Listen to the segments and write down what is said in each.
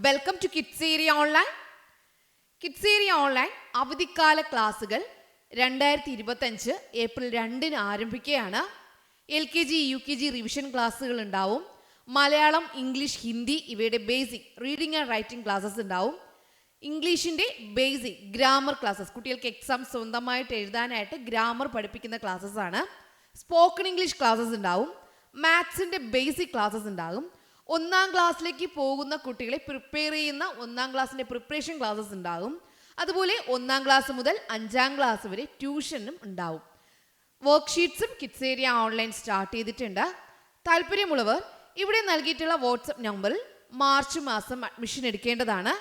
Welcome to kids area online. Kids area online അവധിക്കാല ക്ലാസ്സുകൾ 2025 April 2 ആരംഭിക്കുകയാണ്. LKG UKG റിവിഷൻ ക്ലാസ്സുകൾ ഉണ്ടാവും. മലയാളം, ഇംഗ്ലീഷ്, ഹിന്ദി ഇവയുടെ basic reading and writing classes ഉണ്ടാവും. ഇംഗ്ലീഷിൻ്റെ ബേസിക് ഗ്രാമർ ക്ലാസ്സസ്, കുട്ടികൾക്ക് എക്സാം സ്വന്തമായിട്ട് എഴുതാനായിട്ട് ഗ്രാമർ പഠിപ്പിക്കുന്ന ക്ലാസ്സസ് ആണ്. സ്പോക്കൺ ഇംഗ്ലീഷ് ക്ലാസ്സസ് ഉണ്ടാവും. മാത്സിൻ്റെ ബേസിക് ക്ലാസ്സസ് ഉണ്ടാകും. 1ാം ക്ലാസ്സിലേക്ക് പോകുന്ന കുട്ടികളെ പ്രിപ്പയർ ചെയ്യുന്ന 1ാം ക്ലാസ്സിൻ്റെ പ്രിപ്പറേഷൻ ക്ലാസ്സസ് ഉണ്ടാകും. അതുപോലെ 1ാം ക്ലാസ് മുതൽ 5ാം ക്ലാസ് വരെ ട്യൂഷനും ഉണ്ടാവും. വർക്ക്ഷീറ്റ്സും കിഡ്സ് ഏരിയ ഓൺലൈൻ സ്റ്റാർട്ട് ചെയ്തിട്ടുണ്ട്. താല്പര്യമുള്ളവർ ഇവിടെ നൽകിയിട്ടുള്ള വാട്സപ്പ് നമ്പറിൽ മാർച്ച് മാസം അഡ്മിഷൻ എടുക്കേണ്ടതാണ്.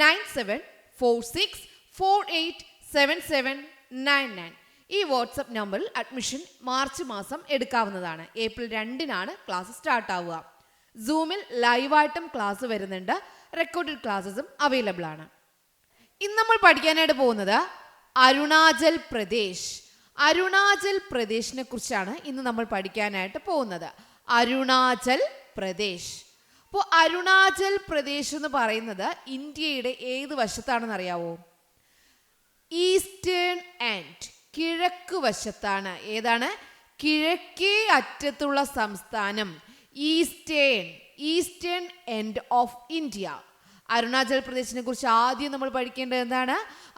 9746487799. ഈ വാട്സപ്പ് നമ്പറിൽ അഡ്മിഷൻ മാർച്ച് മാസം എടുക്കാവുന്നതാണ്. ഏപ്രിൽ 2 ക്ലാസ് സ്റ്റാർട്ട് ആവുക. സൂമിൽ ലൈവായിട്ടും ക്ലാസ് വരുന്നുണ്ട്. റെക്കോർഡഡ് ക്ലാസ്സസും അവൈലബിൾ ആണ്. ഇന്ന് നമ്മൾ പഠിക്കാനായിട്ട് പോകുന്നത് അരുണാചൽ പ്രദേശ്. അരുണാചൽ പ്രദേശിനെ കുറിച്ചാണ് ഇന്ന് നമ്മൾ പഠിക്കാനായിട്ട് പോകുന്നത്. അരുണാചൽ പ്രദേശ്. അപ്പോൾ അരുണാചൽ പ്രദേശ് എന്ന് പറയുന്നത് ഇന്ത്യയുടെ ഏത് വശത്താണെന്ന് അറിയാവോ? ഈസ്റ്റേൺ ആൻഡ്, കിഴക്ക് വശത്താണ്. ഏതാണ്? കിഴക്കേ അറ്റത്തുള്ള സംസ്ഥാനം eastern end of India. Arunachal പ്രദേശിനെ കുറിച്ച് ആദ്യം നമ്മൾ പഠിക്കേണ്ടത് എന്താണ്?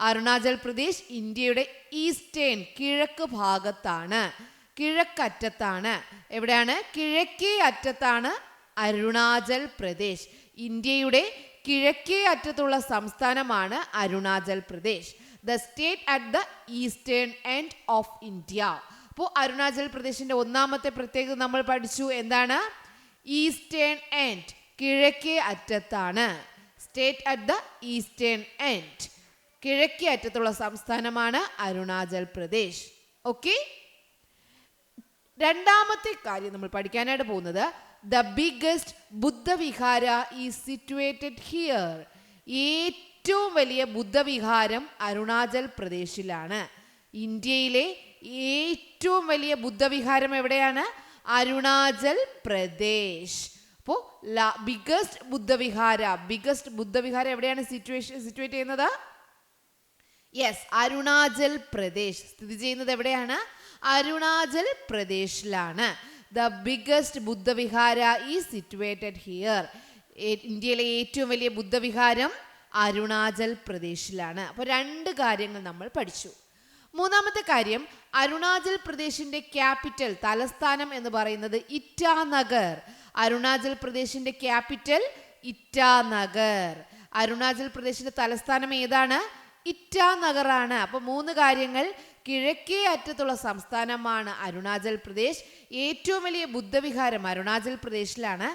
അരുണാചൽ പ്രദേശ് ഇന്ത്യയുടെ ഈസ്റ്റേൺ, കിഴക്ക് ഭാഗത്താണ്, കിഴക്കറ്റത്താണ്. എവിടെയാണ്? കിഴക്കേ അറ്റത്താണ് അരുണാചൽ പ്രദേശ്. ഇന്ത്യയുടെ കിഴക്കേ അറ്റത്തുള്ള സംസ്ഥാനമാണ് Arunachal Pradesh. The state at the eastern end of India. അപ്പോൾ അരുണാചൽ പ്രദേശിന്റെ 1ാമത്തെ പ്രത്യേകത നമ്മൾ പഠിച്ചു. എന്താണ്? ഈസ്റ്റേൺ എൻഡ്, കിഴക്കേ അറ്റത്താണ്. State at the eastern end, കിഴക്കേ അറ്റത്തുള്ള സംസ്ഥാനമാണ് അരുണാചൽ പ്രദേശ്. ഓക്കെ. 2ാമത്തെ കാര്യം നമ്മൾ പഠിക്കാനായിട്ട് പോകുന്നത് ദ ബിഗ്ഗസ്റ്റ് ബുദ്ധവിഹാര ഈസ് സിറ്റുവേറ്റഡ് ഹിയർ. ഏറ്റവും വലിയ ബുദ്ധവിഹാരം അരുണാചൽ പ്രദേശിലാണ്. ഇന്ത്യയിലെ ഏറ്റവും വലിയ ബുദ്ധവിഹാരം എവിടെയാണ്? അരുണാചൽ പ്രദേശ്. അപ്പോൾ ബിഗ്ഗസ്റ്റ് ബുദ്ധവിഹാരം എവിടെയാണ് സിറ്റുവേറ്റ് ചെയ്യുന്നത്? യെസ്, അരുണാചൽ പ്രദേശ്. സ്ഥിതി ചെയ്യുന്നത് എവിടെയാണ്? അരുണാചൽ പ്രദേശിലാണ്. ദ ബിഗ്ഗസ്റ്റ് ബുദ്ധവിഹാര ഈസ് സിറ്റുവേറ്റഡ് ഹിയർ. ഇന്ത്യയിലെ ഏറ്റവും വലിയ ബുദ്ധവിഹാരം അരുണാചൽ പ്രദേശിലാണ്. അപ്പോൾ 2 കാര്യങ്ങൾ നമ്മൾ പഠിച്ചു. 3ാമത്തെ കാര്യം, അരുണാചൽ പ്രദേശിന്റെ ക്യാപിറ്റൽ, തലസ്ഥാനം എന്ന് പറയുന്നത് ഇറ്റാനഗർ. അരുണാചൽ പ്രദേശിന്റെ ക്യാപിറ്റൽ ഇറ്റാനഗർ. അരുണാചൽ പ്രദേശിന്റെ തലസ്ഥാനം ഏതാണ്? ഇറ്റാനഗറാണ്. അപ്പോൾ 3 കാര്യങ്ങൾ. കിഴക്കേ അറ്റത്തുള്ള സംസ്ഥാനമാണ് അരുണാചൽ പ്രദേശ്. ഏറ്റവും വലിയ ബുദ്ധവിഹാരം അരുണാചൽ പ്രദേശിലാണ്.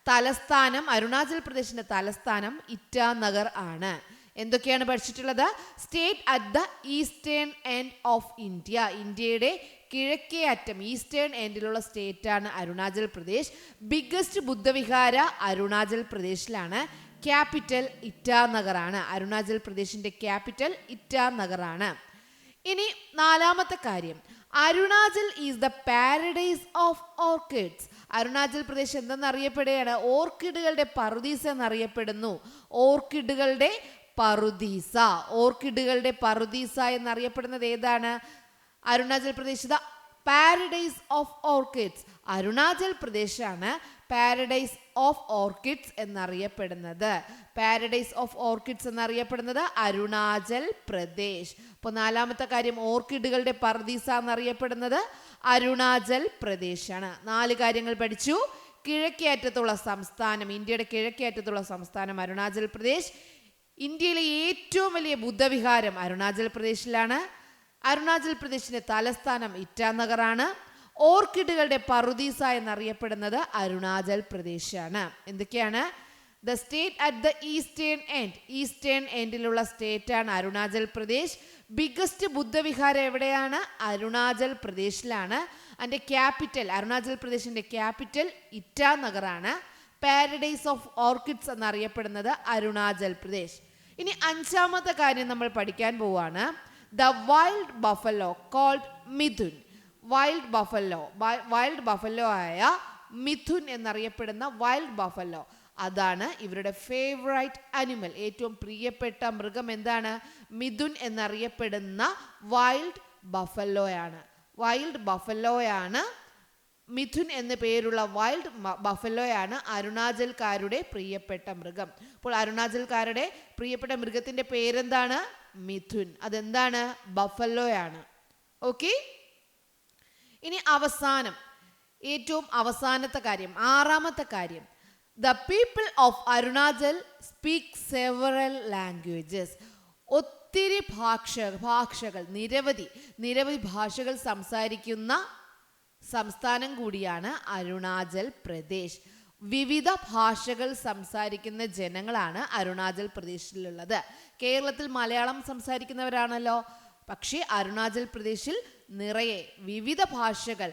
തലസ്ഥാനം, അരുണാചൽ പ്രദേശിന്റെ തലസ്ഥാനം ഇറ്റാനഗർ ആണ്. എന്തൊക്കെയാണ് പഠിച്ചിട്ടുള്ളത്? State at the eastern end of India. ഇന്ത്യയുടെ കിഴക്കേ അറ്റം, ഈസ്റ്റേൺ എൻഡിലുള്ള സ്റ്റേറ്റ് ആണ് അരുണാചൽ പ്രദേശ്. ബിഗ്ഗസ്റ്റ് ബുദ്ധവിഹാര അരുണാചൽ പ്രദേശിലാണ്. ക്യാപിറ്റൽ ഇറ്റാനഗർ ആണ്. അരുണാചൽ പ്രദേശിന്റെ ക്യാപിറ്റൽ ഇറ്റാനഗർ ആണ്. ഇനി 4ാമത്തെ കാര്യം, Arunachal is the paradise of orchids. Arunachal Pradesh എന്തെന്നറിയപ്പെടുകയാണ്? ഓർക്കിഡുകളുടെ പറുദീസ എന്നറിയപ്പെടുന്നു. ഓർക്കിഡുകളുടെ പറുദീസ എന്നറിയപ്പെടുന്നത് ഏതാണ്? Arunachal Pradesh the paradise of orchids. Arunachal പ്രദേശാണ് പാരഡൈസ് ഓഫ് ഓർക്കിഡ്സ് എന്നറിയപ്പെടുന്നത്. പാരഡൈസ് ഓഫ് ഓർക്കിഡ്സ് എന്നറിയപ്പെടുന്നത് അരുണാചൽ പ്രദേശ്. അപ്പോൾ 4ാമത്തെ കാര്യം, ഓർക്കിഡുകളുടെ പറുദീസ എന്നറിയപ്പെടുന്നത് അരുണാചൽ പ്രദേശാണ്. 4 കാര്യങ്ങൾ പഠിച്ചു. കിഴക്കേ അറ്റത്തുള്ള സംസ്ഥാനം, ഇന്ത്യയുടെ കിഴക്കേ അറ്റത്തുള്ള സംസ്ഥാനം അരുണാചൽ പ്രദേശ്. ഇന്ത്യയിലെ ഏറ്റവും വലിയ ബുദ്ധവിഹാരം അരുണാചൽ പ്രദേശിലാണ്. അരുണാചൽ പ്രദേശിന്റെ തലസ്ഥാനം ഇറ്റാനഗറാണ്. ഓർക്കിഡുകളുടെ പറുദീസ എന്നറിയപ്പെടുന്നത് അരുണാചൽ പ്രദേശാണ്. എന്തൊക്കെയാണ്? The state at the eastern എൻഡിലുള്ള സ്റ്റേറ്റ് ആണ് അരുണാചൽ പ്രദേശ്. ബിഗ്ഗസ്റ്റ് ബുദ്ധവിഹാരം എവിടെയാണ്? അരുണാചൽ പ്രദേശിലാണ്. അതിന്റെ ക്യാപിറ്റൽ, അരുണാചൽ പ്രദേശിന്റെ ക്യാപിറ്റൽ ഇറ്റാനഗറാണ്. പാരഡൈസ് ഓഫ് ഓർക്കിഡ്സ് എന്നറിയപ്പെടുന്നത് അരുണാചൽ പ്രദേശ്. ഇനി 5ാമത്തെ കാര്യം നമ്മൾ പഠിക്കാൻ പോവാണ്. The wild buffalo called mithun. Wild buffalo ആയ മിഥുൻ എന്നറിയപ്പെടുന്ന വൈൽഡ് ബഫലോ അതാണ് ഇവരുടെ ഫേവറേറ്റ് അനിമൽ. ഏറ്റവും പ്രിയപ്പെട്ട മൃഗം എന്താണ്? മിഥുൻ എന്നറിയപ്പെടുന്ന വൈൽഡ് ബഫലോയാണ്. വൈൽഡ് ബഫലോയാണ്, മിഥുൻ എന്ന പേരുള്ള വൈൽഡ് ബഫലോയാണ് അരുണാചൽക്കാരുടെ പ്രിയപ്പെട്ട മൃഗം. അപ്പോൾ അരുണാചൽക്കാരുടെ പ്രിയപ്പെട്ട മൃഗത്തിന്റെ പേരെന്താണ്? മിഥുൻ. അതെന്താണ്? ബഫലോയാണ്. ഓക്കെ, ഇനി അവസാനം, ഏറ്റവും അവസാനത്തെ കാര്യം, ആറാമത്തെ കാര്യം, the people of Arunachal speak several languages. ഒത്തിരി ഭാഷകൾ, നിരവധി ഭാഷകൾ സംസാരിക്കുന്ന സംസ്ഥാനം കൂടിയാണ് അരുണാചൽ പ്രദേശ്. വിവിധ ഭാഷകൾ സംസാരിക്കുന്ന ജനങ്ങളാണ് അരുണാചൽ പ്രദേശിലുള്ളത്. കേരളത്തിൽ മലയാളം സംസാരിക്കുന്നവരാണല്ലോ, പക്ഷേ അരുണാചൽ പ്രദേശിൽ നിറയെ വിവിധ ഭാഷകൾ,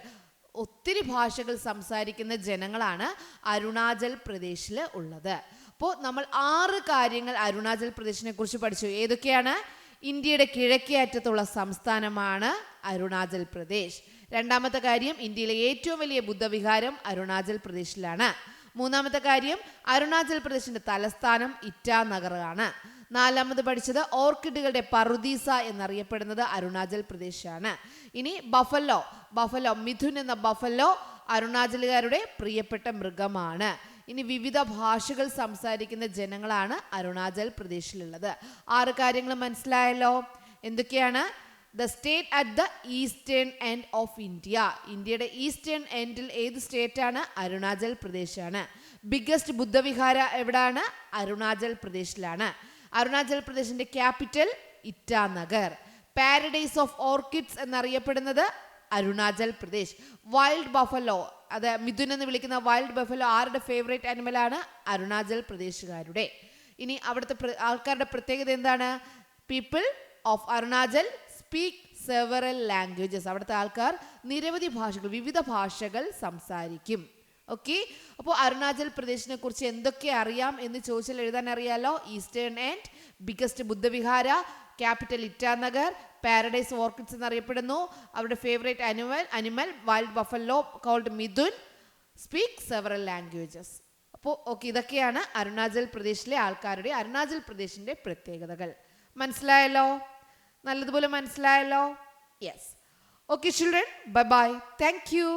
ഒത്തിരി ഭാഷകൾ സംസാരിക്കുന്ന ജനങ്ങളാണ് അരുണാചൽ പ്രദേശിൽ ഉള്ളത്. അപ്പോൾ നമ്മൾ 6 കാര്യങ്ങൾ അരുണാചൽ പ്രദേശിനെ കുറിച്ച് പഠിച്ചു. ഏതൊക്കെയാണ്? ഇന്ത്യയുടെ കിഴക്കേ അറ്റത്തുള്ള സംസ്ഥാനമാണ് അരുണാചൽ പ്രദേശ്. രണ്ടാമത്തെ കാര്യം, ഇന്ത്യയിലെ ഏറ്റവും വലിയ ബുദ്ധവിഹാരം അരുണാചൽ പ്രദേശിലാണ്. മൂന്നാമത്തെ കാര്യം, അരുണാചൽ പ്രദേശിന്റെ തലസ്ഥാനം ഇറ്റാനഗറാണ്. നാലാമത് പഠിച്ചത് ഓർക്കിഡുകളുടെ പറുദീസ എന്നറിയപ്പെടുന്നത് അരുണാചൽ പ്രദേശാണ്. ഇനി ബഫലോ, മിഥുൻ എന്ന ബഫലോ അരുണാചലുകാരുടെ പ്രിയപ്പെട്ട മൃഗമാണ്. ഇനി വിവിധ ഭാഷകൾ സംസാരിക്കുന്ന ജനങ്ങളാണ് അരുണാചൽ പ്രദേശിലുള്ളത്. 6 കാര്യങ്ങൾ മനസ്സിലായല്ലോ. എന്തൊക്കെയാണ്? The state at the eastern end of India. ഇന്ത്യയുടെ ഈസ്റ്റേൺ എൻഡിൽ ഏത് സ്റ്റേറ്റ് ആണ്? അരുണാചൽ പ്രദേശാണ്. ബിഗ്ഗസ്റ്റ് ബുദ്ധവിഹാര എവിടാണ്? അരുണാചൽ പ്രദേശിലാണ്. അരുണാചൽ പ്രദേശിന്റെ capital Itanagar. Paradise of orchids എന്നറിയപ്പെടുന്നത് അരുണാചൽ പ്രദേശ്. വൈൽഡ് ബഫലോ, അത് മിഥുൻ എന്ന് വിളിക്കുന്ന വൈൽഡ് ബഫലോ ആരുടെ ഫേവറേറ്റ് അനിമലാണ്? അരുണാചൽ പ്രദേശുകാരുടെ. ഇനി അവിടുത്തെ ആൾക്കാരുടെ പ്രത്യേകത എന്താണ്? People of Arunachal speak several languages. അവിടുത്തെ ആൾക്കാർ നിരവധി ഭാഷകൾ, വിവിധ ഭാഷകൾ സംസാരിക്കും. ഓക്കെ, അപ്പോൾ അരുണാചൽ പ്രദേശിനെ കുറിച്ച് എന്തൊക്കെ അറിയാം എന്ന് ചോദിച്ചാൽ എഴുതാൻ അറിയാലോ. ഈസ്റ്റേൺ എൻഡ്, ബിഗ്ഗസ്റ്റ് ബുദ്ധവിഹാര, ക്യാപിറ്റൽ ഇറ്റാനഗർ, പാരഡൈസ് ഓർക്കിഡ്സ് എന്നറിയപ്പെടുന്നു, അവരുടെ favourite animal wild buffalo called mithun, speak several languages. അപ്പോൾ ഓക്കെ, ഇതൊക്കെയാണ് അരുണാചൽ പ്രദേശിലെ ആൾക്കാരുടെ, അരുണാചൽ പ്രദേശിന്റെ പ്രത്യേകതകൾ. മനസ്സിലായല്ലോ? നല്ലതുപോലെ മനസ്സിലായല്ലോ? Yes. Okay children, bye bye. Thank you.